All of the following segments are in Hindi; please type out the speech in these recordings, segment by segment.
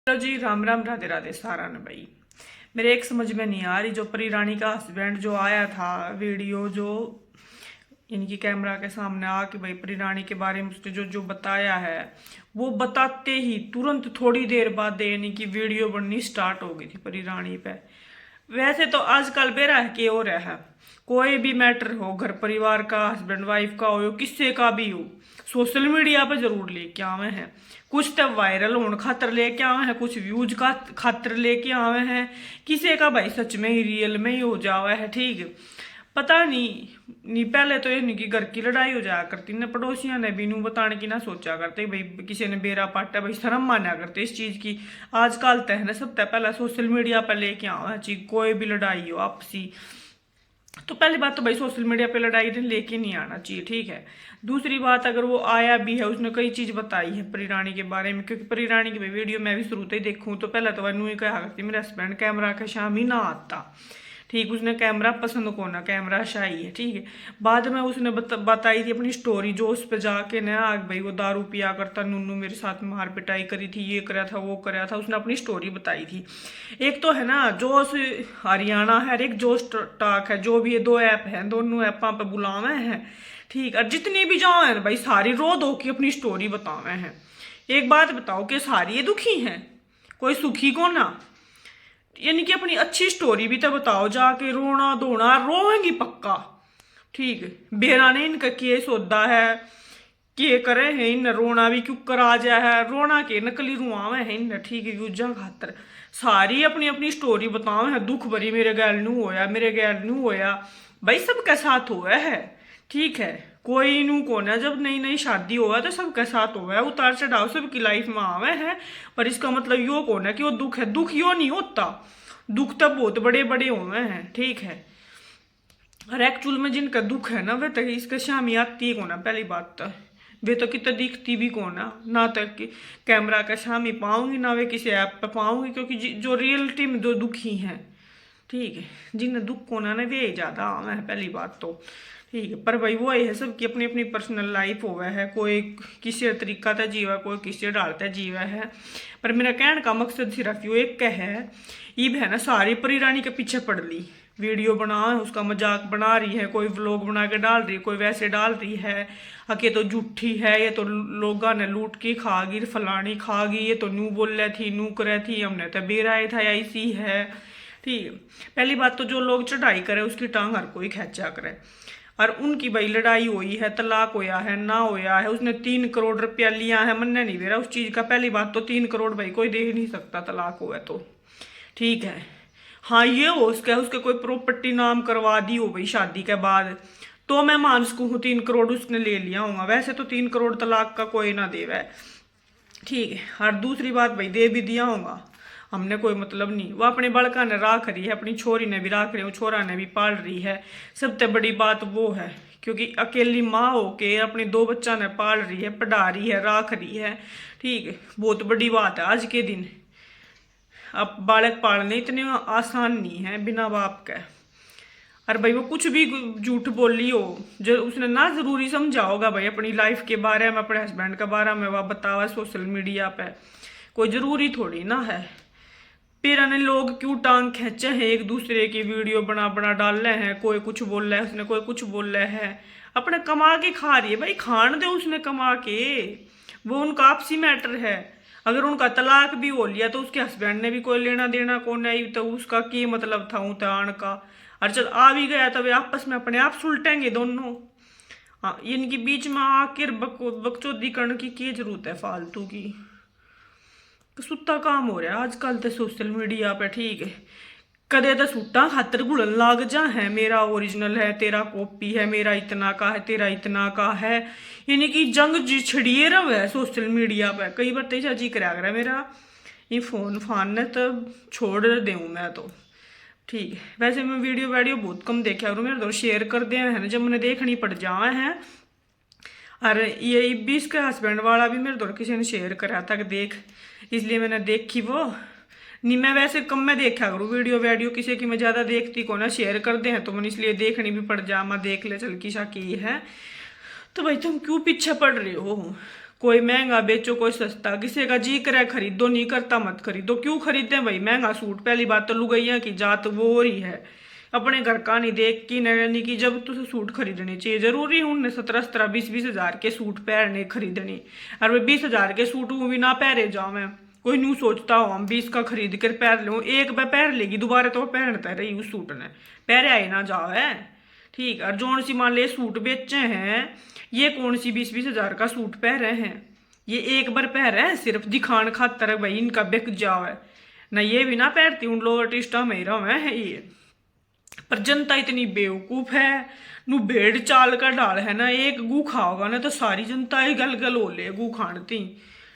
हेलो जी, राम राम, राधे राधे सारा ने भाई। मेरे एक समझ में नहीं आ रही, जो परी रानी का हस्बैंड जो आया था वीडियो, जो इनकी कैमरा के सामने आके भाई परी रानी के बारे में उसने जो जो बताया है, वो बताते ही तुरंत थोड़ी देर बाद यानी कि वीडियो बननी स्टार्ट हो गई थी परी रानी पे। वैसे तो आजकल बेरा है कि हो रहा है, कोई भी मैटर हो, घर परिवार का, हस्बैंड वाइफ का हो, किसी का भी हो, सोशल मीडिया पे जरूर लेके आवे हैं। कुछ तो वायरल होने खातर लेके आवे हैं, कुछ व्यूज का खातर लेके आवे हैं, किसी का भाई सच में ही रियल में ही हो जावा है। ठीक, पता नहीं पहले तो ये नहीं कि घर की लड़ाई हो जाया करती न, पड़ोसियों ने भी नू बताने की ना सोचा करते भाई किसी ने बेरा पाटा, भाई शर्म माना करते इस चीज की। आजकल तय ना सबसे पहले सोशल मीडिया पर लेके आवा चीज, कोई भी लड़ाई हो आपसी, तो पहली बात तो भाई सोशल मीडिया पे लड़ाई लेके नहीं आना चाहिए। ठीक है, दूसरी बात, अगर वो आया भी है, उसने कई चीज बताई है परी रानी के बारे में, क्योंकि परी रानी की वीडियो मैं भी शुरू से ही देखूँ तो पहले तो वह ही कहा करती मेरे हस्बैंड कैमरा के शाम ही ना आता। ठीक, उसने कैमरा पसंद को ना, कैमरा शाही है। ठीक है, बाद में उसने बताई थी अपनी स्टोरी, जो उस पर जाके ना आग भाई वो दारू पिया करता, नूनू मेरे साथ मार पिटाई करी थी, ये कराया था वो कराया था, उसने अपनी स्टोरी बताई थी। एक तो है ना जोश हरियाणा है, एक जोश टाक है, जो भी ये दो ऐप हैं, दोनों ऐपों पे बुलावे हैं। ठीक, और जितनी भी जाओ है भाई सारी रो धो के अपनी स्टोरी बतावे हैं। एक बात बताओ कि सारी ये दुखी हैं, कोई सुखी को ना, यानी कि अपनी अच्छी स्टोरी भी तो बताओ, जाके रोना धोना रोएंगी पक्का। ठीक, बेरा ने इनका केस होता है के करे है, इन रोना भी क्यों करा जा है, रोना के नकली रुआवे है इन। ठीक है, यूजा खातर सारी अपनी अपनी स्टोरी बतावे है, दुख भरी मेरे गैल नू होया, मेरे गैल नू होया, भाई सबके साथ हुआ है। ठीक है, कोई नू को ना, जब नई नई शादी हुआ तो सबके साथ हुआ है, उतार चढ़ाव सबकी लाइफ में आवे है, पर इसका मतलब यो को ना कि वो दुख है, दुख यो नहीं होता, दुख तो बहुत बड़े बड़े हुए हैं। ठीक है, और एक्चुअल में जिनका दुख है ना वे तो इसके शामी आती है को ना, पहली बात तो वे तो कितना दिखती भी को ना तक कि कैमरा का शामी पाऊंगी ना वे किसी ऐप पे पाऊंगी, क्योंकि जो रियलिटी में जो दुखी हैं, ठीक है, जिन्हें दुख को ना वे ज्यादा आवे है, पहली बात तो। ठीक है, पर भाई वो है सबकी अपनी अपनी पर्सनल लाइफ होवे है, कोई किसी तरीका का जीवा, कोई किसी डालता जीवा है। पर मेरा कहने का मकसद सिर्फ यो एक है, ये है ना सारी परी रानी के पीछे पड़ ली, वीडियो बना उसका मजाक बना रही है, कोई व्लॉग बना के डाल रही है, कोई वैसे डाल रही है, ये तो झूठी है, ये तो लोगा ने लूट के खा गई, फलानी खा गई, ये तो नू बोल रही थी, नू करे थी, हमने तो बेराए था, ऐसी है। ठीक है, पहली बात तो जो लोग चढ़ाई करे उसकी टांग हर कोई खींचा करे, और उनकी भाई लड़ाई हुई है, तलाक होया है ना होया है, उसने 3 करोड़ रुपया लिया है, मन्ने नहीं दे रहा उस चीज का। पहली बात तो 3 करोड़ भाई कोई दे ही नहीं सकता तलाक हुआ तो। ठीक है, हाँ ये हो उसके उसके कोई प्रॉपर्टी नाम करवा दी हो भाई शादी के बाद, तो मैं मान सकूँ 3 करोड़ उसने ले लिया होगा, वैसे तो 3 करोड़ तलाक का कोई ना दे वै। ठीक है, और दूसरी बात भाई दे भी दिया होगा, हमने कोई मतलब नहीं, वो अपने बड़का ने राख रही है, अपनी छोरी ने भी राख रही है, छोरा ने भी पाल रही है, सबसे बड़ी बात वो है, क्योंकि अकेली माँ होके अपने 2 बच्चा ने पाल रही है, पढ़ा रही है, राख रही है। ठीक है, बहुत बड़ी बात है आज के दिन, अब बालक पालने इतने आसान नहीं है बिना बाप के। और भाई वो कुछ भी झूठ बोली हो, जो उसने ना जरूरी समझा होगा भाई अपनी लाइफ के बारे में, अपने हस्बैंड के बारे में वह बतावा सोशल मीडिया पे, कोई जरूरी थोड़ी ना है। फिर ने लोग क्यों टांग खींचे हैं, एक दूसरे की वीडियो बना बना डाल रहे हैं, कोई कुछ बोल रहा है उसने, कोई कुछ बोल रहा है, अपने कमा के खा रही है भाई, खान दे उसने कमा के, वो उनका आपसी मैटर है। अगर उनका तलाक भी हो लिया तो उसके हस्बैंड ने भी कोई लेना देना को नहीं, तो उसका क्या मतलब था उतान का, और चल आ भी गया तो वे आपस में अपने आप सुलटेंगे दोनों। हाँ, इनके बीच में आखिर बकचोदी करने की क्या जरूरत है फालतू की, सुत्ता काम हो रहा है आजकल तो सोशल मीडिया पे। ठीक है, कदे तो सूटा खातर घुलन लाग जा है, मेरा ओरिजिनल है, तेरा कॉपी है, मेरा इतना का है, तेरा इतना का है, यानी कि जंग जी छिड़िए रहा है सोशल मीडिया पे। कई बार तेजा जी करा कर मेरा ये फोन फान ने तो छोड़ दूँ मैं तो। ठीक है, वैसे मैं वीडियो वीडियो बहुत कम देखा करूँ, मेरे तो शेयर कर दिया है ना जब मैंने देखनी पड़ जाए हैं, और ये भी इसके हस्बैंड वाला भी मेरे तो किसी ने शेयर करा था कि देख, इसलिए मैंने देखी वो नहीं। मैं वैसे कम में देखा करूँ वीडियो वीडियो, किसी की मैं ज़्यादा देखती को ना, शेयर कर दे हैं तो मैंने इसलिए देखनी भी पड़ जा, मैं देख ले चल की शा की है। तो भाई तुम क्यों पीछे पड़ रहे हो, कोई महंगा बेचो कोई सस्ता, किसी का जी करे खरीदो, नहीं करता मत खरीदो। क्यों खरीदे भाई महंगा सूट? पहली बात तो लुगाइया की जात वो हो रही है, अपने घर का नहीं देख की नहीं की जब तुझे सूट खरीदने चाहिए। जरूरी है उनने 17-17, 20-20 हजार के सूट पहनने खरीदने, और वे 20 हजार के सूट वो भी ना पहरे जाओ। मैं कोई न्यू सोचता हूँ हम 20 का खरीद कर पहन लूँ, एक बार पहन लेगी दोबारा तो पहनता रही उस सूट ने, पहरे आए ना जाओ है। ठीक, और जोन सी मान ले सूट बेचे हैं, ये कौन सी 20-20 हजार का सूट पहन रहे हैं? ये एक बार पहन रहे हैं सिर्फ दिखान खातर भाई इनका बिक जाओ है ना। ये भी ना पहनती उन लोग आर्टिस्टा मेरा है ये। पर जनता इतनी बेवकूफ है, नु भेड़ चाल का डाल है ना, एक गू खाओगा ना तो सारी जनता ही गल गल हो ले गू खानती।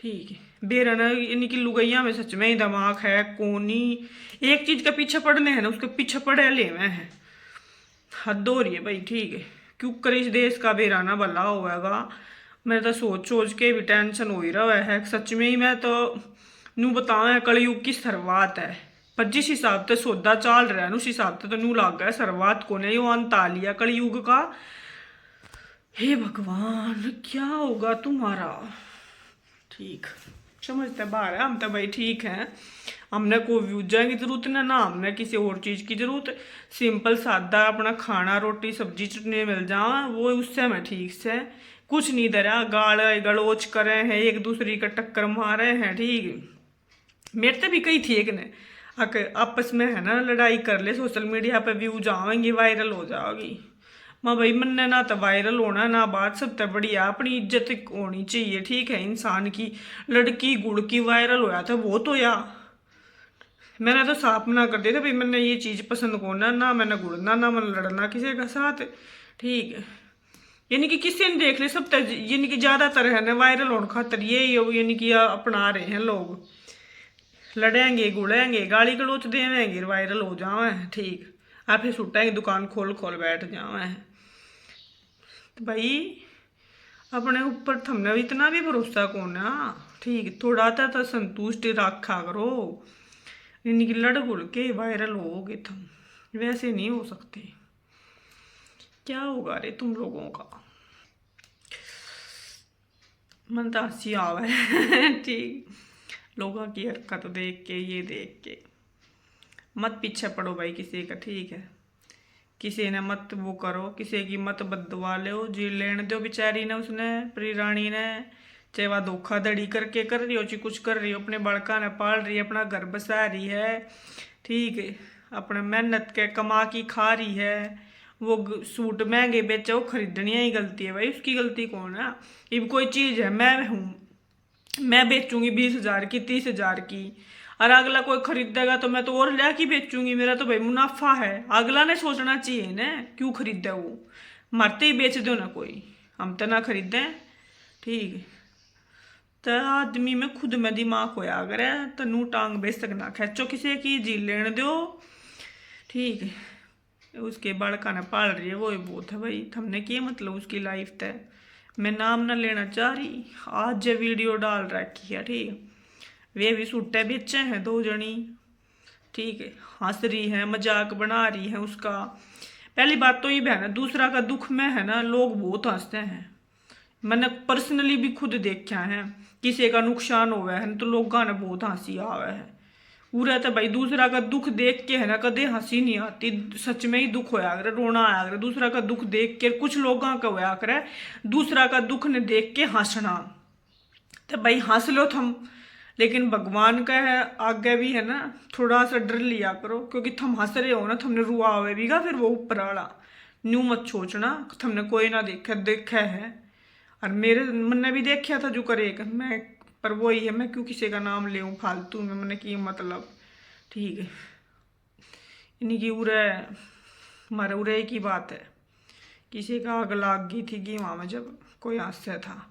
ठीक है बेरा ना इनकी लुगैया में सच में ही दिमाग है कोनी, एक चीज के पीछे पड़ने हैं ना उसके पीछे पड़े ले में है, हद हो रही है भाई। ठीक है क्यों कर इस देश का बेरा ना भला होगा। मैं तो सोच सोच के भी टेंशन हो ही रहा है सच में ही। मैं तो नू बताऊँ कलयुग की शुरुआत है, पर जिस हिसाब से सौदा चल रहा है उस हिसाब से तो नू लग गया शुरुआत को ने यो अंत आ लिया कलयुग का। हे भगवान क्या होगा तुम्हारा। ठीक समझते बाहर है हम तो भाई। ठीक है हमने कोई व्यूजा की जरूरत ना हमने किसी और चीज की जरूरत, सिंपल सादा अपना खाना रोटी सब्जी चटनी मिल जाए वो उससे मैं ठीक से कुछ नहीं दरा गाल गलोच करे हैं एक दूसरे का टक्कर मारे हैं। ठीक मेरे तो भी कई थी एक ने आपस में है ना लड़ाई कर ले सोशल मीडिया पे व्यूज आवेंगी वायरल हो जाओगी। माँ भाई मन ना तो वायरल होना ना बात सबसे बढ़िया अपनी इज्जत होनी चाहिए। ठीक है इंसान की लड़की गुड़ की वायरल होया था वो तो या मैंने तो साफ मना कर दिया था भाई मैंने ये चीज़ पसंद को ना मैंने गुड़ना ना मैंने लड़ना किसी का साथ। ठीक है यानी कि किसी ने देख ले सब यानी कि ज़्यादातर है ना वायरल होने खातर ये यानी कि अपना रहे हैं लोग, लड़ेंगे गुड़ेंगे गाली गलोच देवेंगे वायरल हो जावे। ठीक आप फिर सुटेंगे दुकान खोल खोल बैठ जावे। तो भाई अपने ऊपर थमने इतना भी भरोसा कौन है। ठीक थोड़ा तो संतुष्टि रखा करो, इनकी लड़ गुड़ के वायरल होगे तुम, वैसे नहीं हो सकते। क्या होगा रे तुम लोगों का, मन तो हंसी आवे ठीक लोगों की हरकत देख के ये देख के मत पीछे पड़ो भाई किसी का। ठीक है किसी ने मत वो करो, किसी की मत बदवा लो, जी लेने दो बेचारी ने उसने प्री रानी ने, चाहे वह धोखाधड़ी करके कर रही हो चाहे कुछ कर रही हो, अपने बड़का ने पाल रही है अपना घर बसा रही है। ठीक है अपने मेहनत के कमा की खा रही है, वो सूट महंगे बेचे वो खरीदनी ही गलती है भाई, उसकी गलती कौन है। ये कोई चीज़ है मैं हूँ मैं बेचूंगी 20 हजार की 30 हजार की और अगला कोई खरीदेगा तो मैं तो और ले की बेचूंगी, मेरा तो भाई मुनाफा है। अगला ने सोचना चाहिए ना क्यों खरीदे, वो मरते ही बेच दो ना कोई, हम तो ना खरीदें। ठीक है तो आदमी में खुद में दिमाग होया अगर है तो नू टांग बेच सकना खैचो किसी की जी लेने दो। ठीक है उसके बड़का ने पाल रही है वो ही बहुत है भाई, हमने क्या मतलब उसकी लाइफ तय। मैं नाम ना लेना चाह रही, आज जो वीडियो डाल रखी है। ठीक वे भी सूटे बेचे हैं 2 जनी। ठीक है हंस रही है मजाक बना रही है उसका। पहली बात तो ये बहन है दूसरा का दुख में है ना लोग बहुत हंसते हैं, मैंने पर्सनली भी खुद देखा है किसी का नुकसान हुआ है तो लोगों ने बहुत हंसी आवे है। पूरा तो भाई दूसरा का दुख देख के है ना कदे हंसी नहीं आती, सच में ही दुख होया करे रोना आया करे दूसरा का दुख देख के। कुछ लोगों का होया करे दूसरा का दुख ने देख के हंसना, तो भाई हंस लो थम, लेकिन भगवान का है आगे भी है ना थोड़ा सा डर लिया करो, क्योंकि थम हंस रहे हो ना थमने रुआ आवेगा फिर वो ऊपर वाला न्यू मत सोचना थमने कोई ना देखा है। और मेरे मन ने भी देखा था जो करेगा मैं, पर वही है मैं क्यों किसी का नाम ले फालतू में मैंने की मतलब। ठीक है इनकी उरे हमारे उरे की बात है, किसी का आग लाग गई थी कि वहाँ में जब कोई हादसा था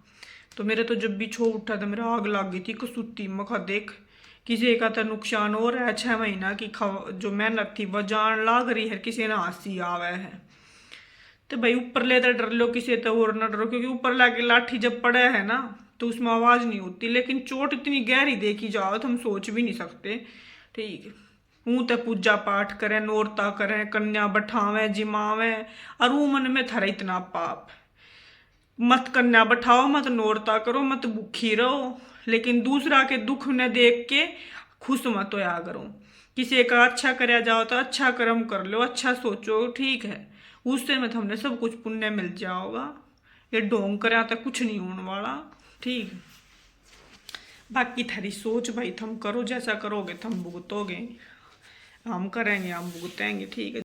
तो मेरे तो जब भी छो उठा था मेरा आग लाग गई थी कसूती मखा देख किसी का तो नुकसान हो रहा है 6 महीना की जो मेहनत थी वह जान लाग रही है, किसी ने हंसी आवे है। तो भाई ऊपर ले तो डर लो किसी तो और ना डरो, क्योंकि ऊपर लाके लाठी जब पड़े है ना तो उसमें आवाज़ नहीं होती, लेकिन चोट इतनी गहरी देखी जाओ तो हम सोच भी नहीं सकते। ठीक है ऊँ तो पूजा पाठ करें नोरता करें कन्या बैठावें जिमावें और वो मन में थारा इतना पाप मत कन्या बैठाओ, मत नोरता करो, मत भूखी रहो, लेकिन दूसरा के दुख ने देख के खुश मत होया करो। किसी का अच्छा करया जाओ तो अच्छा कर्म कर लो, अच्छा सोचो, ठीक है, उससे में हमने सब कुछ पुण्य मिल जाओगा। ये ढोंग करया तो कुछ नहीं होने वाला, ठीक। बाकी थारी सोच भाई, तुम करो जैसा करोगे तुम भुगतोगे, हम करेंगे हम भुगतेंगे, ठीक है।